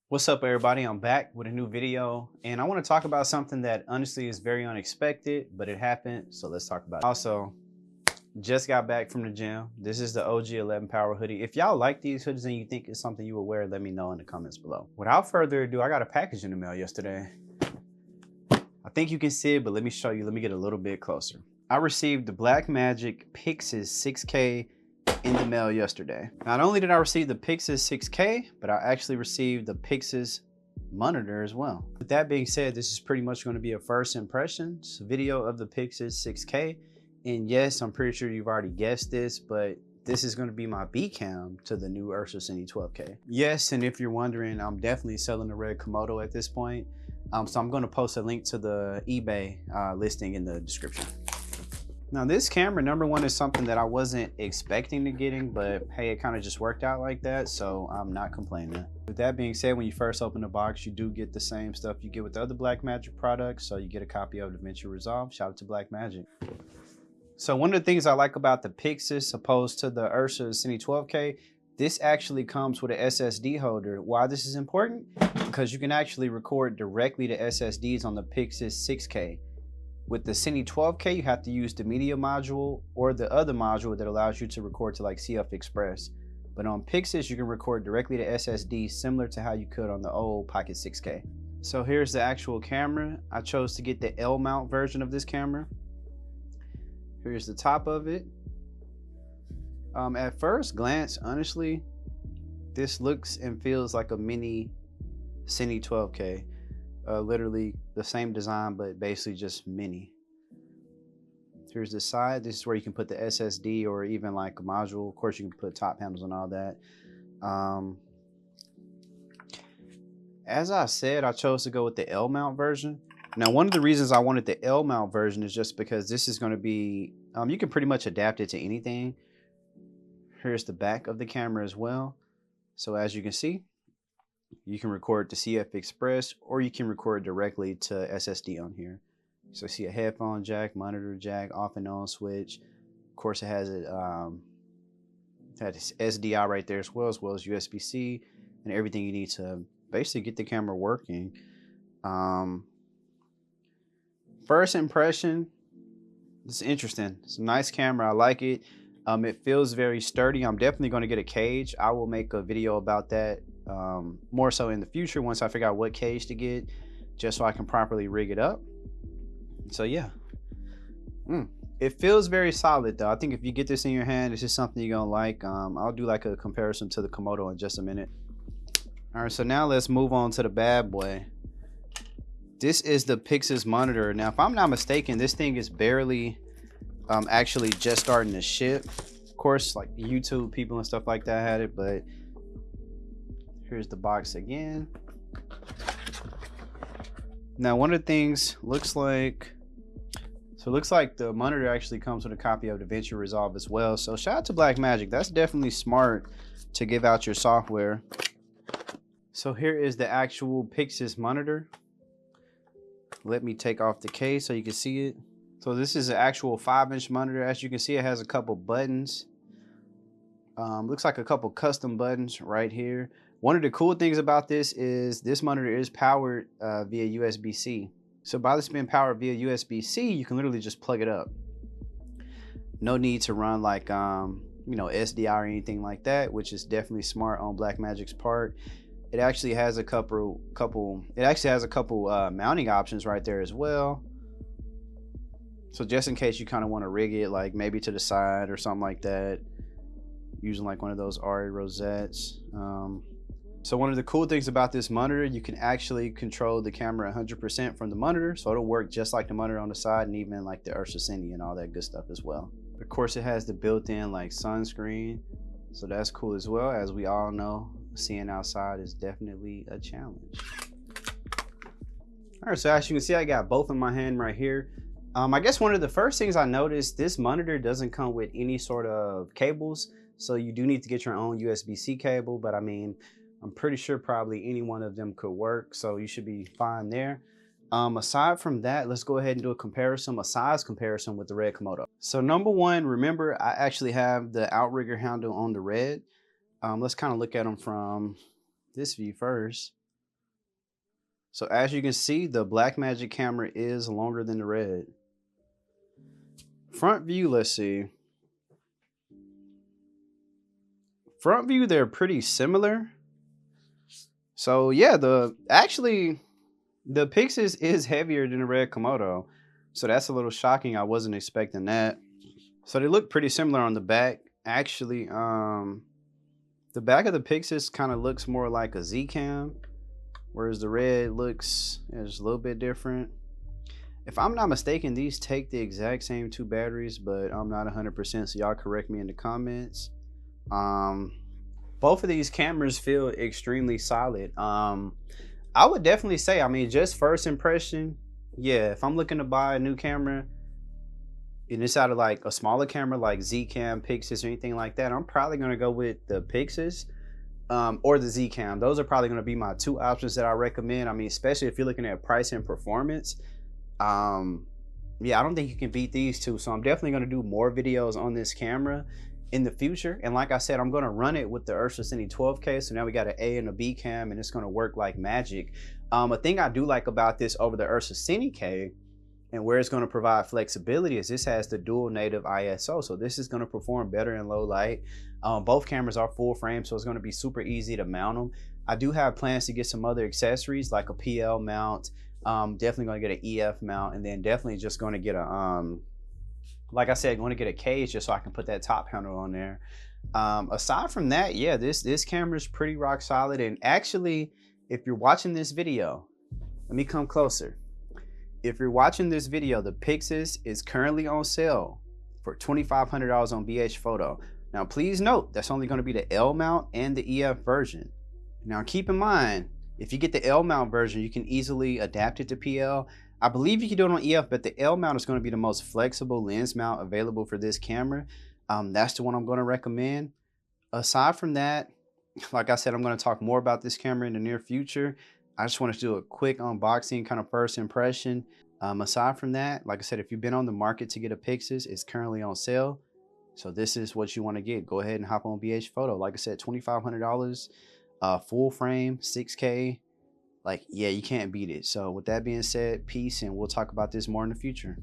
What's up, everybody? I'm back with a new video, and I want to talk about something that honestly is very unexpected, but it happened, so let's talk about it. Also, just got back from the gym. This is the OG 11 Power hoodie. If y'all like these hoodies and you think it's something you will wear, let me know in the comments below. Without further ado, I got a package in the mail yesterday. I think you can see it, but let me show you. Let me get a little bit closer. I received the Blackmagic Pyxis 6K in the mail yesterday. Not only did I receive the Pyxis 6K, but I actually received the Pyxis monitor as well. With that being said, this is pretty much going to be a first impressions video of the Pyxis 6K. And yes, I'm pretty sure you've already guessed this, but this is going to be my B cam to the new Cine 12K. Yes, and if you're wondering, I'm definitely selling the Red Komodo at this point. So I'm going to post a link to the eBay listing in the description. Now this camera, number one, is something that I wasn't expecting to getting, but hey, it kind of just worked out like that, so I'm not complaining. With that being said, when you first open the box, you do get the same stuff you get with the other Blackmagic products, so you get a copy of DaVinci Resolve. Shout out to Blackmagic. So one of the things I like about the Pyxis opposed to the Cine 12K, this actually comes with an SSD holder. Why this is important? Because you can actually record directly to SSDs on the Pyxis 6K. With the Cine 12K, you have to use the media module or the other module that allows you to record to like CF Express. But on Pyxis, you can record directly to SSD, similar to how you could on the old Pocket 6K. So here's the actual camera. I chose to get the L mount version of this camera. Here's the top of it. At first glance, honestly, this looks and feels like a mini Cine 12K. Literally the same design, but basically just mini. Here's the side. This is where you can put the SSD or even like a module. Of course, you can put top handles and all that. As I said, I chose to go with the L mount version. Now, one of the reasons I wanted the L mount version is just because this is going to be, you can pretty much adapt it to anything. Here's the back of the camera as well. So as you can see, you can record to CF Express or you can record directly to SSD on here. So see a headphone jack, monitor jack, off and on switch. Of course, it has it has SDI right there as well as USB-C and everything you need to basically get the camera working. First impression, it's interesting. It's a nice camera. I like it. It feels very sturdy. I'm definitely going to get a cage. I will make a video about that more so in the future once I figure out what cage to get, just so I can properly rig it up. So yeah, it feels very solid though. I think if you get this in your hand, this is something you're gonna like. I'll do like a comparison to the Komodo in just a minute. All right, so now let's move on to the bad boy. This is the Pyxis monitor. Now, if I'm not mistaken, this thing is barely actually just starting to ship. Of course, like YouTube people and stuff like that had it, but here's the box again. Now, one of the things looks like, so it looks like the monitor actually comes with a copy of DaVinci Resolve as well. So shout out to Blackmagic. That's definitely smart to give out your software. So here is the actual Pyxis monitor. Let me take off the case so you can see it. So this is an actual 5-inch monitor. As you can see, it has a couple buttons. Looks like a couple custom buttons right here. One of the cool things about this is this monitor is powered via USB-C. So by this being powered via USB-C, you can literally just plug it up. No need to run like SDI or anything like that, which is definitely smart on Blackmagic's part. It actually has a couple mounting options right there as well. So just in case you kind of want to rig it like maybe to the side or something like that, using like one of those RA rosettes. So one of the cool things about this monitor, you can actually control the camera 100% from the monitor. So it'll work just like the monitor on the side and even like the Cine and all that good stuff as well. Of course, it has the built-in like sunscreen. So that's cool as well. As we all know, seeing outside is definitely a challenge. All right, so as you can see, I got both in my hand right here. I guess one of the first things I noticed, this monitor doesn't come with any sort of cables. So you do need to get your own USB-C cable, but I mean, I'm pretty sure probably any one of them could work. So you should be fine there. Aside from that, let's go ahead and do a size comparison with the Red Komodo. So number one, remember I actually have the outrigger handle on the Red. Let's kind of look at them from this view first. So as you can see, the Blackmagic camera is longer than the Red. Front view, let's see. Front view, they're pretty similar. So yeah, the Pyxis is heavier than the Red Komodo. So that's a little shocking. I wasn't expecting that. So they look pretty similar on the back. Actually, the back of the Pyxis kind of looks more like a Z cam, whereas the Red looks is a little bit different. If I'm not mistaken, these take the exact same 2 batteries, but I'm not 100%, so y'all correct me in the comments. Both of these cameras feel extremely solid. I would definitely say, I mean, just first impression, yeah, if I'm looking to buy a new camera and it's out of like a smaller camera like Z-Cam, Pyxis, or anything like that, I'm probably going to go with the Pyxis or the Z-Cam. Those are probably going to be my 2 options that I recommend. I mean, especially if you're looking at price and performance. Yeah, I don't think you can beat these 2. So I'm definitely going to do more videos on this camera in the future. And like I said, I'm going to run it with the Cine 12K. So now we got an A and a B cam, and it's going to work like magic. A thing I do like about this over the Cine K, and where it's going to provide flexibility, is this has the dual native ISO. So this is going to perform better in low light. Both cameras are full frame, so it's going to be super easy to mount them. I do have plans to get some other accessories like a PL mount. Definitely going to get an EF mount, and then definitely just going to get a like I said, going to get a cage just so I can put that top handle on there. Aside from that, yeah, this camera is pretty rock solid. And actually, if you're watching this video, let me come closer. If you're watching this video, the Pyxis is currently on sale for $2,500 on BH Photo. Now, please note, that's only going to be the L mount and the EF version. Now, keep in mind, if you get the L mount version, you can easily adapt it to PL. I believe you can do it on EF, but the L mount is going to be the most flexible lens mount available for this camera. That's the one I'm going to recommend. Aside from that, like I said, I'm going to talk more about this camera in the near future. I just want to do a quick unboxing, kind of first impression. Aside from that, like I said, if you've been on the market to get a Pyxis, it's currently on sale. So this is what you want to get. Go ahead and hop on BH Photo. Like I said, $2,500, full frame, 6K. Like, yeah, you can't beat it. So with that being said, peace, and we'll talk about this more in the future.